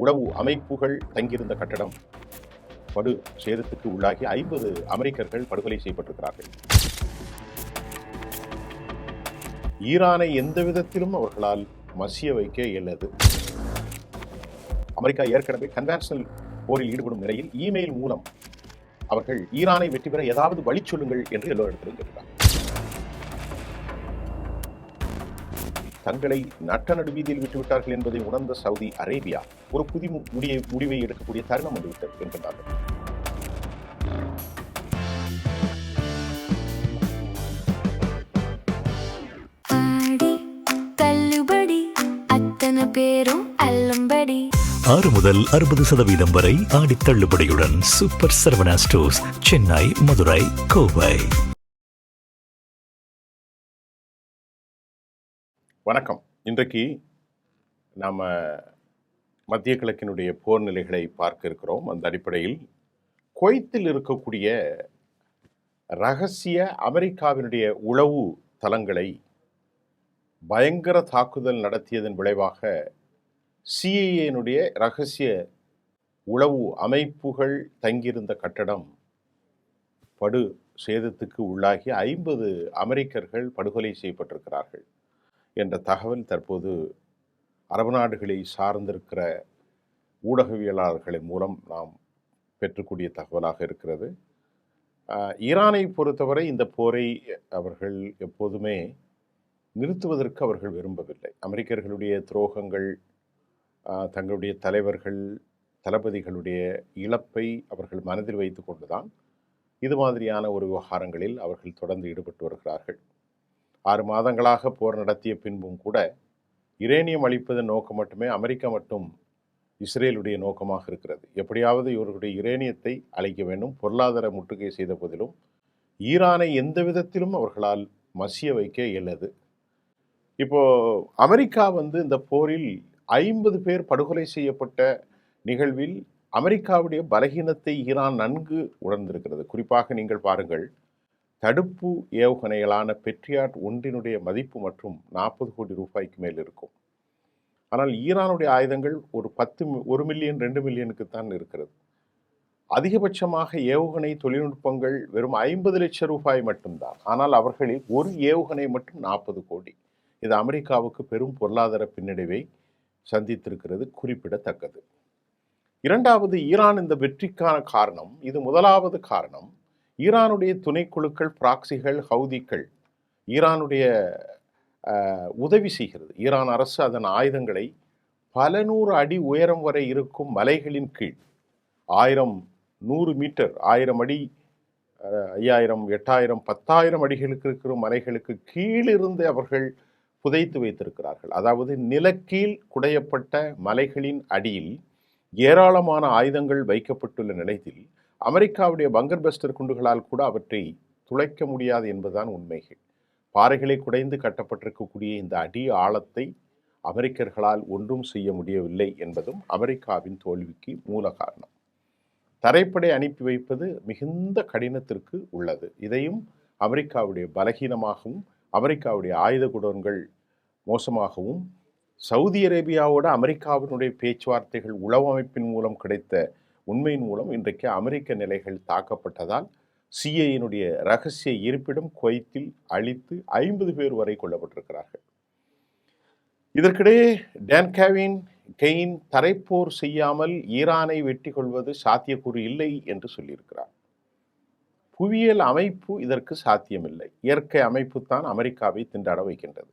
உளவு அமைப்புகள் தங்கியிருந்த கட்டடம் படு சேதத்துக்கு உள்ளாகி 50 அமெரிக்கர்கள் படுகொலை செய்யப்பட்டிருக்கிறார்கள். ஈரானை எந்த விதத்திலும் அவர்களால் மசிய வைக்க இயலாது. அமெரிக்கா ஏற்கனவே கன்வென்ஷனல் போரில் ஈடுபடும் நிலையில் இமெயில் மூலம் அவர்கள் ஈரானை வெற்றி பெற ஏதாவது வழி சொல்லுங்கள் என்று எல்லோரிடத்திலும் கேட்கிறார். தங்களை நட்ட நடுவீதியில் விட்டுவிட்டார்கள் என்பதை உணர்ந்த சவுதி அரேபியா ஒரு புதிய முடிவை எடுக்கக்கூடிய தருணம் வந்துவிட்டது என்கிறார்கள். பேரும் அல்லம்படி 6 முதல் 60% வரை ஆடி தள்ளுபடியுடன் சூப்பர் சரவணா ஸ்டோர்ஸ், சென்னை, மதுரை, கோவை. வணக்கம். இன்றைக்கு நாம் மத்திய கிழக்கினுடைய போர் நிலைகளை பார்க்க இருக்கிறோம். அந்த அடிப்படையில் குவைத்தில் இருக்கக்கூடிய ரகசிய அமெரிக்காவினுடைய உளவு தளங்களை பயங்கர தாக்குதல் நடத்தியதன் விளைவாக சிஐஏனுடைய ரகசிய உளவு அமைப்புகள் தங்கியிருந்த கட்டடம் படு சேதத்துக்கு உள்ளாகி 50 அமெரிக்கர்கள் படுகொலை செய்யப்பட்டிருக்கிறார்கள் என்ற தகவல் தற்போது அரபு நாடுகளை சார்ந்திருக்கிற ஊடகவியலாளர்களின் மூலம் நாம் பெற்றக்கூடிய தகவலாக இருக்கிறது. ஈரானை பொறுத்தவரை இந்த போரை அவர்கள் எப்போதுமே நிறுத்துவதற்கு அவர்கள் விரும்பவில்லை. அமெரிக்கர்களுடைய துரோகங்கள், தங்களுடைய தலைவர்கள், தளபதிகளுடைய இழப்பை அவர்கள் மனதில் வைத்து கொண்டுதான் இது மாதிரியான ஒரு விவகாரங்களில் அவர்கள் தொடர்ந்து ஈடுபட்டு வருகிறார்கள். 6 மாதங்களாக போர் நடத்திய பின்பும் கூட யுரேனியம் அளிப்பதன் நோக்கம் மட்டுமே அமெரிக்கா மற்றும் இஸ்ரேலுடைய நோக்கமாக இருக்கிறது. எப்படியாவது இவர்களுடைய யுரேனியத்தை அழிக்க வேண்டும். பொருளாதார முற்றுகை செய்த போதிலும் ஈரானை எந்த விதத்திலும் அவர்களால் மசிய வைக்க இயலாது. இப்போ அமெரிக்கா இந்த போரில் 50 பேர் படுகொலை செய்யப்பட்ட நிகழ்வில் அமெரிக்காவுடைய பலகீனத்தை ஈரான் நன்கு உணர்ந்திருக்கிறது. குறிப்பாக நீங்கள் பாருங்கள், தடுப்பு ஏவுகணைகளான பெட்ரியாட் ஒன்றினுடைய மதிப்பு மற்றும் 40 கோடி ரூபாய்க்கு மேல் இருக்கும். ஆனால் ஈரானுடைய ஆயுதங்கள் ஒரு 1 மில்லியன் 2 மில்லியனுக்கு தான் இருக்கிறது. அதிகபட்சமாக ஏவுகணை தொழில்நுட்பங்கள் வெறும் 50 லட்சம் ரூபாய் மட்டும்தான். ஆனால் அவர்களில் ஒரு ஏவுகணை மட்டும் 40 கோடி. இது அமெரிக்காவுக்கு பெரும் பொருளாதார பின்னடைவை சந்தித்திருக்கிறது, குறிப்பிடத்தக்கது. இரண்டாவது, ஈரான் இந்த வெற்றிக்கான காரணம், இது முதலாவது காரணம், ஈரானுடைய துணைக்குழுக்கள், பிராக்சிகள், ஹவுதிகள் ஈரானுடைய உதவி செய்கிறது. ஈரான் அரசு அதன் ஆயுதங்களை பல 100 அடி உயரம் வரை இருக்கும் மலைகளின் கீழ் 1000, 100 மீட்டர், 1000 அடி, 5000, 8000, 10,000 அடிகளுக்கு இருக்கிற மலைகளுக்கு கீழிருந்து அவர்கள் புதைத்து வைத்திருக்கிறார்கள். அதாவது நிலக்கீழ் குடையப்பட்ட மலைகளின் அடியில் ஏராளமான ஆயுதங்கள் வைக்கப்பட்டுள்ள நிலையில் அமெரிக்காவுடைய பங்கர் பஸ்டர் குண்டுகளால் கூட அவற்றை துளைக்க முடியாது என்பதுதான் உண்மைகள். பாறைகளை குடைந்து கட்டப்பட்டிருக்கக்கூடிய இந்த அடி ஆழத்தை அமெரிக்கர்களால் ஒன்றும் செய்ய முடியவில்லை என்பதும் அமெரிக்காவின் தோல்விக்கு மூல காரணம். தரைப்படை அனுப்பி வைப்பது மிகுந்த கடினத்திற்கு உள்ளது. இதையும் அமெரிக்காவுடைய பலகீனமாகவும், அமெரிக்காவுடைய ஆயுத குடோன்கள் மோசமாகவும், சவுதி அரேபியாவோட அமெரிக்காவினுடைய பேச்சுவார்த்தைகள் உளவு அமைப்பின் மூலம் கிடைத்த உண்மையின் மூலம் இன்றைக்கு அமெரிக்க நிலைகள் தாக்கப்பட்டதால் சிஐஏனுடைய ரகசிய இருப்பிடம் குவைத்தில் அழித்து 50 பேர் வரை கொல்லப்பட்டிருக்கிறார்கள். இதற்கிடையே டான் கெயின் தரைப்போர் செய்யாமல் ஈரானை வெற்றி கொள்வது சாத்தியக்கூறு இல்லை என்று சொல்லியிருக்கிறார். புவியியல் அமைப்பு இதற்கு சாத்தியமில்லை. இயற்கை அமைப்பு தான் அமெரிக்காவை திண்டாட வைக்கின்றது.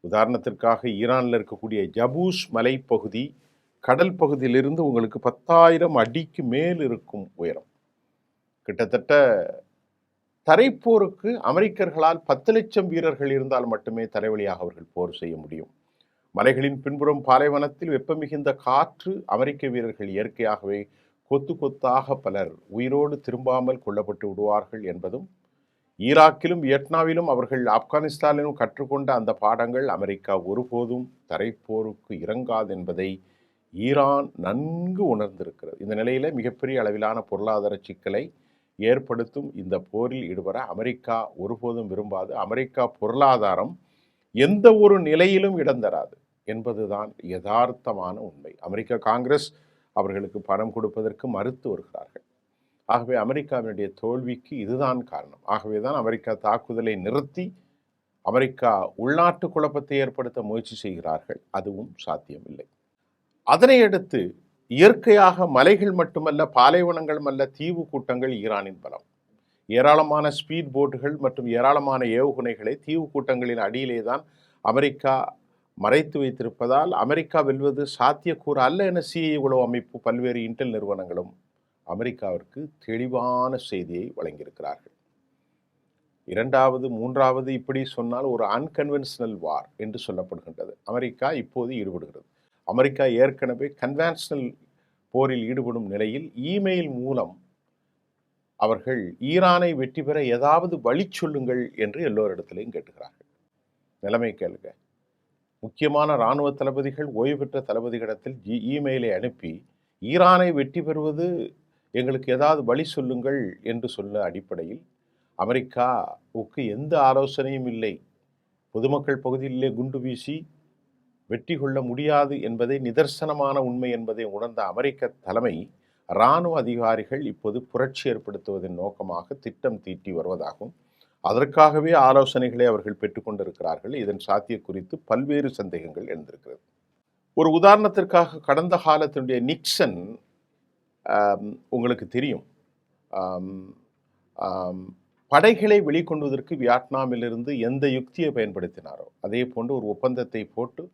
உதாரணத்திற்காக ஈரானில் இருக்கக்கூடிய ஜபூஸ் மலைப்பகுதி கடல் பகுதியிலிருந்து உங்களுக்கு 10,000 அடிக்கு மேல் இருக்கும் உயரம். கிட்டத்தட்ட தரைப்போருக்கு அமெரிக்கர்களால் 10 லட்சம் வீரர்கள் இருந்தால் மட்டுமே தரைவழியாக அவர்கள் போர் செய்ய முடியும். மலைகளின் பின்புறம் பாலைவனத்தில் வெப்ப மிகுந்த காற்று அமெரிக்க வீரர்கள் இயற்கையாகவே கொத்து கொத்தாக பலர் உயிரோடு திரும்பாமல் கொல்லப்பட்டு விடுவார்கள் என்பதும், ஈராக்கிலும் வியட்நாமிலும் அவர்கள் ஆப்கானிஸ்தானிலும் கற்றுக்கொண்ட அந்த பாடங்கள் அமெரிக்கா ஒருபோதும் தரைப்போருக்கு இறங்காது என்பதை ஈரான் நன்கு உணர்ந்திருக்கிறது. இந்த நிலையில மிகப்பெரிய அளவிலான பொருளாதார சிக்கலை ஏற்படுத்தும் இந்த போரில் ஈடுபட அமெரிக்கா ஒருபோதும் விரும்பாது. அமெரிக்கா பொருளாதாரம் எந்த ஒரு நிலையிலும் இடம் தராது. என்பதுதான் யதார்த்தமான உண்மை. அமெரிக்க காங்கிரஸ் அவர்களுக்கு பணம் கொடுப்பதற்கு மறுத்து வருகிறார்கள். ஆகவே அமெரிக்காவினுடைய தோல்விக்கு இதுதான் காரணம். ஆகவே தான் அமெரிக்கா தாக்குதலை நிறுத்தி அமெரிக்கா உள்நாட்டு குழப்பத்தை ஏற்படுத்த முயற்சி செய்கிறார்கள். அதுவும் சாத்தியமில்லை. அதனை அடுத்து இயற்கையாக மலைகள் மட்டுமல்ல, பாலைவனங்களும் அல்ல, தீவு கூட்டங்கள் ஈரானின் பலம். ஏராளமான ஸ்பீட் போட்டுகள் மற்றும் ஏராளமான ஏவுகணைகளை தீவு கூட்டங்களின் அடியிலே தான் அமெரிக்கா மறைத்து வைத்திருப்பதால் அமெரிக்கா வெல்வது சாத்தியக்கூறு அல்ல என சிஐஏ உளவு அமைப்பு, பல்வேறு இன்டெல் நிறுவனங்களும் அமெரிக்காவிற்கு தெளிவான செய்தியை வழங்கியிருக்கிறார்கள். இரண்டாவது, மூன்றாவது இப்படி சொன்னால் ஒரு அன்கன்வென்ஷனல் வார் என்று சொல்லப்படுகின்றது. அமெரிக்கா இப்போது ஈடுபடுகிறது. அமெரிக்கா ஏற்கனவே கன்வென்ஷனல் போரில் ஈடுபடும் நிலையில் இமெயில் மூலம் அவர்கள் ஈரானை வெற்றி பெற ஏதாவது வழி சொல்லுங்கள் என்று எல்லோரிடத்திலையும் கேட்டுகிறார்கள். நிலைமை கேளுங்க. முக்கியமான இராணுவ தளபதிகள், ஓய்வு பெற்ற தளபதிகளிடத்தில் இமெயிலை அனுப்பி ஈரானை வெற்றி பெறுவது எங்களுக்கு ஏதாவது வழி சொல்லுங்கள் என்று சொல்ல அடிப்படையில் அமெரிக்காவுக்கு எந்த ஆலோசனையும் இல்லை. பொதுமக்கள் பகுதியிலே குண்டு வீசி வெற்றி கொள்ள முடியாது என்பதை நிதர்சனமான உண்மை என்பதை உணர்ந்த அமெரிக்க தலைமை இராணுவ அதிகாரிகள் இப்போது புரட்சி ஏற்படுத்துவதன் நோக்கமாக திட்டம் தீட்டி வருவதாகவும் அதற்காகவே ஆலோசனைகளை அவர்கள் பெற்றுக்கொண்டிருக்கிறார்கள். இதன் சாத்திய குறித்து பல்வேறு சந்தேகங்கள் எழுந்திருக்கிறது. ஒரு உதாரணத்திற்காக கடந்த காலத்தினுடைய நிக்சன் உங்களுக்கு தெரியும், படைகளை வெளிக்கொண்டுவதற்கு வியட்நாமிலிருந்து எந்த யுக்தியை பயன்படுத்தினாரோ அதே போன்று ஒரு ஒப்பந்தத்தை போட்டு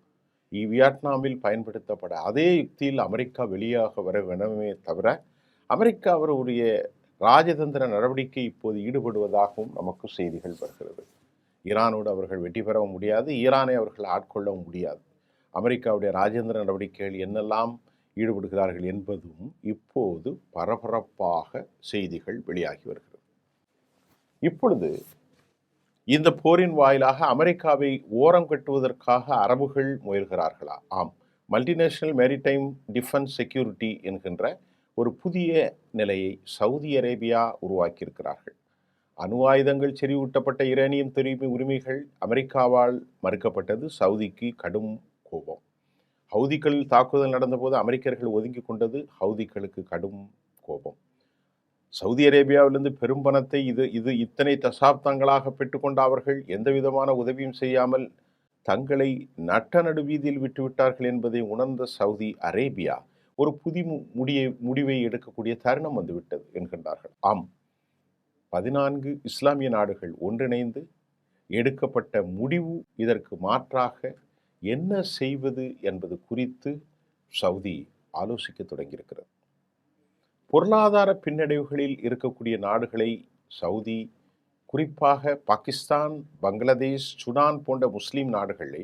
வியட்நாமில் பயன்படுத்தப்பட அதே யுக்தியில் அமெரிக்கா வெளியாக வர வேண்டுமே தவிர அமெரிக்கா அவருடைய ராஜதந்திர நடவடிக்கை இப்போது ஈடுபடுவதாகவும் நமக்கு செய்திகள் வருகிறது. ஈரானோடு அவர்கள் வெற்றி பெறவும் முடியாது, ஈரானை அவர்கள் ஆட்கொள்ளவும் முடியாது. அமெரிக்காவுடைய ராஜதந்திர நடவடிக்கைகள் என்னெல்லாம் ஈடுபடுகிறார்கள் என்பதும் இப்போது பரபரப்பாக செய்திகள் வெளியாகி வருகிறது. இப்பொழுது இந்த போரின் வாயிலாக அமெரிக்காவை ஓரம் கட்டுவதற்காக அரபுகள் முயல்கிறார்களா? ஆம். மல்டிநேஷனல் மேரிடைம் டிஃபென்ஸ் செக்யூரிட்டி என்கின்ற ஒரு புதிய நிலையை சவுதி அரேபியா உருவாக்கியிருக்கிறார்கள். அணு ஆயுதங்கள் செறிவூட்டப்பட்ட யுரேனியம் தெரிவு உரிமைகள் அமெரிக்காவால் மறுக்கப்பட்டது. சவுதிக்கு கடும் கோபம். ஹவுதிகள் தாக்குதல் நடந்தபோது அமெரிக்கர்கள் ஒதுங்கி கொண்டது ஹவுதிகளுக்கு கடும் கோபம். சவுதி அரேபியாவிலிருந்து பெரும் பணத்தை இத்தனை தசாப்தங்களாக பெற்றுக்கொண்ட அவர்கள் எந்த விதமான உதவியும் செய்யாமல் தங்களை நட்ட நடுவீதியில் விட்டுவிட்டார்கள் என்பதை உணர்ந்த சவுதி அரேபியா ஒரு புதிய முடிவை எடுக்கக்கூடிய தருணம் வந்துவிட்டது என்கின்றார்கள். ஆம், 14 இஸ்லாமிய நாடுகள் ஒன்றிணைந்து எடுக்கப்பட்ட முடிவு இதற்கு மாற்றாக என்ன செய்வது என்பது குறித்து சவுதி ஆலோசிக்க தொடங்கியிருக்கிறது. பொருளாதார பின்னடைவுகளில் இருக்கக்கூடிய நாடுகளை சவுதி, குறிப்பாக பாகிஸ்தான், பங்களாதேஷ், சுடான் போன்ற முஸ்லீம் நாடுகளை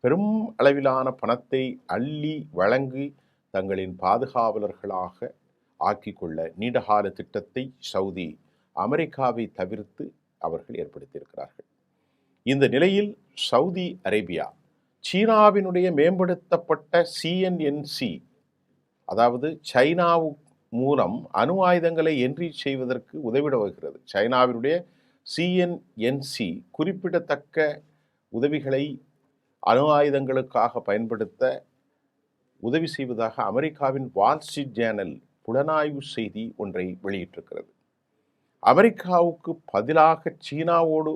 பெரும் அளவிலான பணத்தை அள்ளி வழங்கி தங்களின் பாதுகாவலர்களாக ஆக்கிக்கொள்ள நீண்டகால திட்டத்தை சவுதி அமெரிக்காவை தவிர்த்து அவர்கள் ஏற்படுத்தியிருக்கிறார்கள். இந்த நிலையில் சவுதி அரேபியா சீனாவினுடைய மேம்படுத்தப்பட்ட சிஎன்என்சி, அதாவது சைனாவு மூலம் அணு ஆயுதங்களை என்ட்ரி செய்வதற்கு உதவிட வருகிறது. சைனாவினுடைய சிஎன்என்சி குறிப்பிடத்தக்க உதவிகளை அணு ஆயுதங்களுக்காக பயன்படுத்த உதவி செய்வதாக அமெரிக்காவின் வால் ஸ்ட்ரீட் ஜேர்னல் புலனாய்வு செய்தி ஒன்றை வெளியிட்டிருக்கிறது. அமெரிக்காவுக்கு பதிலாக சீனாவோடு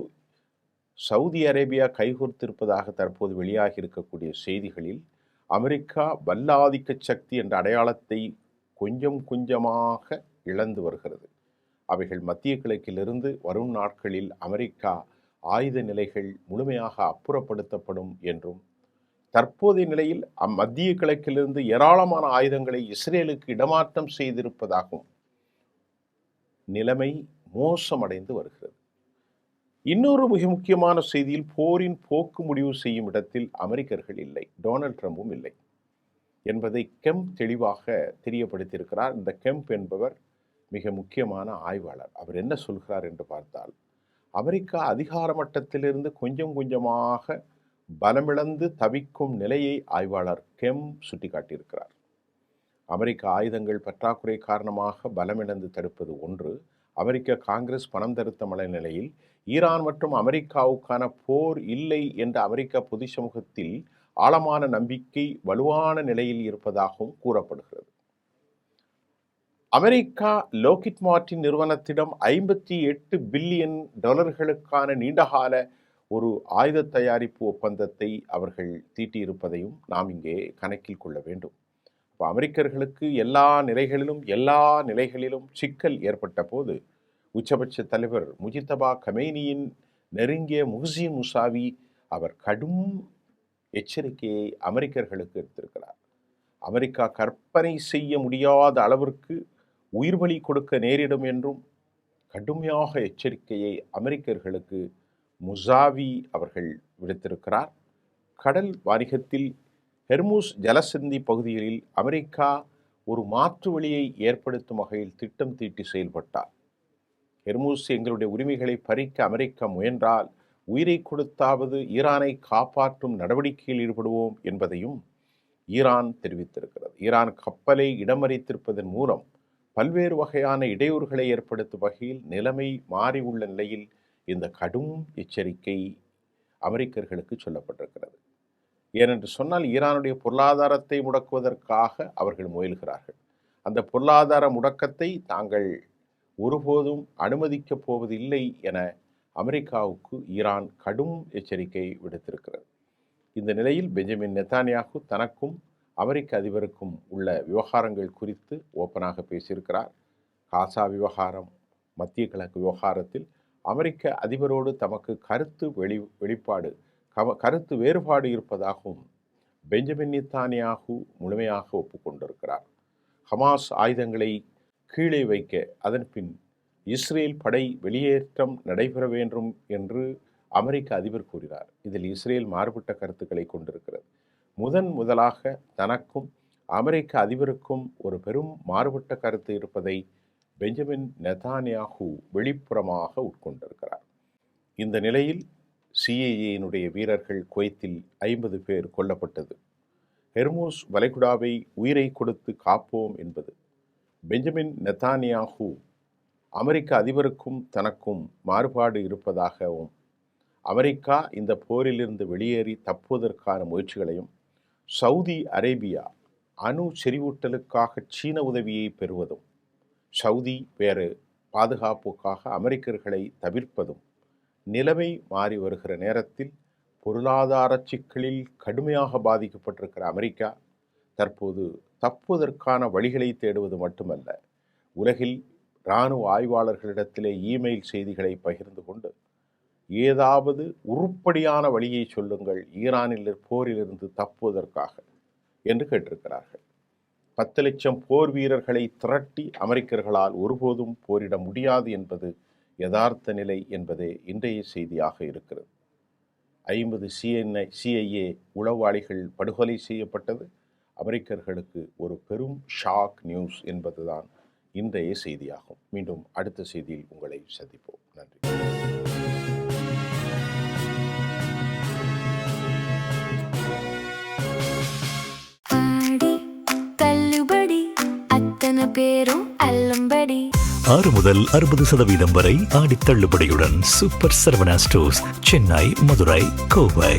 சவுதி அரேபியா கைகோர்த்திருப்பதாக தற்போது வெளியாகி இருக்கக்கூடிய செய்திகளில் அமெரிக்கா வல்லாதிக்க சக்தி என்ற அடையாளத்தை கொஞ்சம் கொஞ்சமாக இழந்து வருகிறது. அவைகள் மத்திய கிழக்கிலிருந்து வரும் நாட்களில் அமெரிக்கா ஆயுத நிலைகள் முழுமையாக அப்புறப்படுத்தப்படும் என்றும், தற்போதைய நிலையில் மத்திய கிழக்கிலிருந்து ஏராளமான ஆயுதங்களை இஸ்ரேலுக்கு இடமாற்றம் செய்திருப்பதாகவும் நிலைமை மோசமடைந்து வருகிறது. இன்னொரு மிக முக்கியமான செய்தியில் போரின் போக்கு முடிவு செய்யும் இடத்தில் அமெரிக்கர்கள் இல்லை, டொனால்ட் ட்ரம்பும் இல்லை என்பதை கெம்ப் தெளிவாக தெரியப்படுத்தியிருக்கிறார். இந்த கெம்ப் என்பவர் மிக முக்கியமான ஆய்வாளர். அவர் என்ன சொல்கிறார் என்று பார்த்தால், அமெரிக்கா அதிகார மட்டத்திலிருந்து கொஞ்சம் கொஞ்சமாக பலமிழந்து தவிக்கும் நிலையை ஆய்வாளர் கெம்ப் சுட்டிக்காட்டியிருக்கிறார். அமெரிக்க ஆயுதங்கள் பற்றாக்குறை காரணமாக பலமிழந்து தடுப்பது ஒன்று. அமெரிக்க காங்கிரஸ் பணம் தருத்த மனநிலையில் ஈரான் மற்றும் அமெரிக்காவுக்கான போர் இல்லை என்ற அமெரிக்க பொது சமூகத்தில் ஆழமான நம்பிக்கை வலுவான நிலையில் இருப்பதாகவும் கூறப்படுகிறது. அமெரிக்கா லோக்கிட் மார்ட்டின் நிறுவனத்திடம் $58 பில்லியன் நீண்டகால ஒரு ஆயுத தயாரிப்பு ஒப்பந்தத்தை அவர்கள் தீட்டியிருப்பதையும் நாம் இங்கே கணக்கில் கொள்ள வேண்டும். இப்போ அமெரிக்கர்களுக்கு எல்லா நிலைகளிலும் சிக்கல் ஏற்பட்ட போது உச்சபட்ச தலைவர் முஜித்தபா கமேனியின் நெருங்கிய முஹ்சின் முசாவி அவர் கடும் எச்சரிக்கையை அமெரிக்கர்களுக்கு எடுத்திருக்கிறார். அமெரிக்கா கற்பனை செய்ய முடியாத அளவிற்கு உயிர் பலி கொடுக்க நேரிடும் என்றும் கடுமையாக எச்சரிக்கையை அமெரிக்கர்களுக்கு முசாவி அவர்கள் விடுத்திருக்கிறார். கடல் வாணிகத்தில் ஹெர்முஸ் ஜலசந்தி பகுதிகளில் அமெரிக்கா ஒரு மாற்று வழியை ஏற்படுத்தும் வகையில் திட்டம் தீட்டி செயல்பட்டார். ஹெர்முஸ் எங்களுடைய உரிமைகளை பறிக்க அமெரிக்கா முயன்றால் உயிரை கொடுத்தாவது ஈரானை காப்பாற்றும் நடவடிக்கையில் ஈடுபடுவோம் என்பதையும் ஈரான் தெரிவித்திருக்கிறது. ஈரான் கப்பலை இடமறித்திருப்பதன் மூலம் பல்வேறு வகையான இடையூறுகளை ஏற்படுத்தும் வகையில் நிலைமை மாறி உள்ள நிலையில் இந்த கடும் எச்சரிக்கை அமெரிக்கர்களுக்கு சொல்லப்பட்டிருக்கிறது. ஏனென்று சொன்னால் ஈரானுடைய பொருளாதாரத்தை முடக்குவதற்காக அவர்கள் முயல்கிறார்கள். அந்த பொருளாதார முடக்கத்தை தாங்கள் ஒருபோதும் அனுமதிக்கப் போவதில்லை என அமெரிக்காவுக்கு ஈரான் கடும் எச்சரிக்கை விடுத்திருக்கிறது. இந்த நிலையில் பெஞ்சமின் நெத்தானியாகு தனக்கும் அமெரிக்க அதிபருக்கும் உள்ள விவகாரங்கள் குறித்து ஓப்பனாக பேசியிருக்கிறார். காசா விவகாரம், மத்திய கிழக்கு விவகாரத்தில் அமெரிக்க அதிபரோடு தமக்கு கருத்து வேறுபாடு இருப்பதாகவும் பெஞ்சமின் நெத்தானியாகு முழுமையாக ஒப்புக்கொண்டிருக்கிறார். ஹமாஸ் ஆயுதங்களை கீழே வைக்க அதன் பின் இஸ்ரேல் படை வெளியேற்றம் நடைபெற வேண்டும் என்று அமெரிக்க அதிபர் கூறினார். இதில் இஸ்ரேல் மாறுபட்ட கருத்துக்களை கொண்டிருக்கிறது. முதலாக தனக்கும் அமெரிக்க அதிபருக்கும் ஒரு பெரும் மாறுபட்ட கருத்து இருப்பதை பெஞ்சமின் நெத்தானியாகு வெளிப்புறமாக உட்கொண்டிருக்கிறார். இந்த நிலையில் சிஐஏயினுடைய வீரர்கள் குவைத்தில் 50 பேர் கொல்லப்பட்டது. ஹெர்முஸ் வளைகுடாவை உயிரை கொடுத்து காப்போம் என்பது பெஞ்சமின் நெத்தானியாகு அமெரிக்க அதிபருக்கும் தனக்கும் மாறுபாடு இருப்பதாகவும் அமெரிக்கா இந்த போரிலிருந்து வெளியேறி தப்புவதற்கான முயற்சிகளையும் சவுதி அரேபியா அணு செறிவூட்டலுக்காக சீன உதவியை பெறுவதும் சவுதி வேறு பாதுகாப்புக்காக அமெரிக்கர்களை தவிர்ப்பதும் நிலைமை மாறி வருகிற நேரத்தில் பொருளாதார சிக்கலில் கடுமையாக பாதிக்கப்பட்டிருக்கிற அமெரிக்கா தற்போது தப்புவதற்கான வழிகளை தேடுவது மட்டுமல்ல, உலகில் இராணுவ ஆய்வாளர்களிடத்திலே இமெயில் செய்திகளை பகிர்ந்து கொண்டு ஏதாவது உருப்படியான வழியை சொல்லுங்கள் ஈரானில் போரிலிருந்து தப்புவதற்காக என்று கேட்டிருக்கிறார்கள். 10 லட்சம் போர் வீரர்களை திரட்டி அமெரிக்கர்களால் ஒருபோதும் போரிட முடியாது என்பது யதார்த்த நிலை என்பதே இன்றைய செய்தியாக இருக்கிறது. 50 CIA உளவாளிகள் படுகொலை செய்யப்பட்டது அமெரிக்கர்களுக்கு ஒரு பெரும் ஷாக் நியூஸ் என்பதுதான் இன்றைய செய்தியாகும். மீண்டும் அடுத்த செய்தியில் உங்களை சந்திப்போம். நன்றி. பேரும் அல்லும்படி 6 முதல் 60% வரை ஆடித் தள்ளுபடியுடன் சூப்பர் சரவணா ஸ்டோர்ஸ், சென்னை, மதுரை, கோவை.